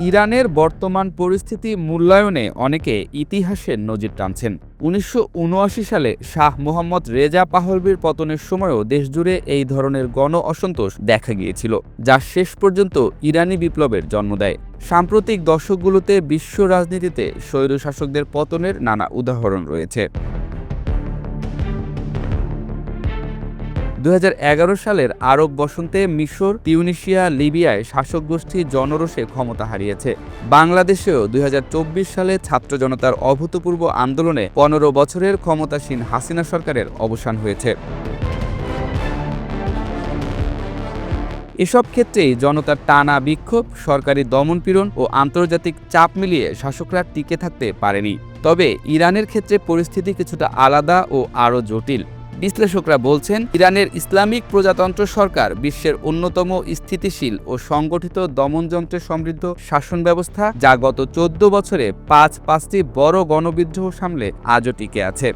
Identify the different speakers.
Speaker 1: ইরানের বর্তমান পরিস্থিতি মূল্যায়নে অনেকে ইতিহাসের নজির টানছেন। ১৯৭৯ সালে শাহ মোহাম্মদ রেজা পাহলভির পতনের সময়ও দেশজুড়ে এই ধরনের গণ অসন্তোষ দেখা গিয়েছিল, যা শেষ পর্যন্ত ইরানি বিপ্লবের জন্ম দেয়। সাম্প্রতিক দশকগুলোতে বিশ্ব রাজনীতিতে স্বৈরশাসকদের পতনের নানা উদাহরণ রয়েছে। ২০১১ সালের আরব বসন্তে মিশর, তিউনিসিয়া, লিবিয়ায় শাসক গোষ্ঠী জনরোষে ক্ষমতা হারিয়েছে। বাংলাদেশেও ২০২৪ সালে ছাত্র জনতার অভূতপূর্ব আন্দোলনে ১৫ বছরের ক্ষমতাসীন হাসিনা সরকারের অবসান হয়েছে। এসব ক্ষেত্রেই জনতার টানা বিক্ষোভ, সরকারি দমনপীড়ন ও আন্তর্জাতিক চাপ মিলিয়ে শাসকরা টিকে থাকতে পারেনি। তবে ইরানের ক্ষেত্রে পরিস্থিতি কিছুটা আলাদা ও আরও জটিল। বিশ্লেষকরা বলছেন, ইরানের ইসলামিক প্রজাতন্ত্র সরকার বিশ্বের অন্যতম স্থিতিশীল ও সংগঠিত দমনযন্ত্রে সমৃদ্ধ শাসন ব্যবস্থা, যা গত ১৪ বছরে পাঁচটি বড় গণবিদ্রোহ সামলে আজও টিকে আছে।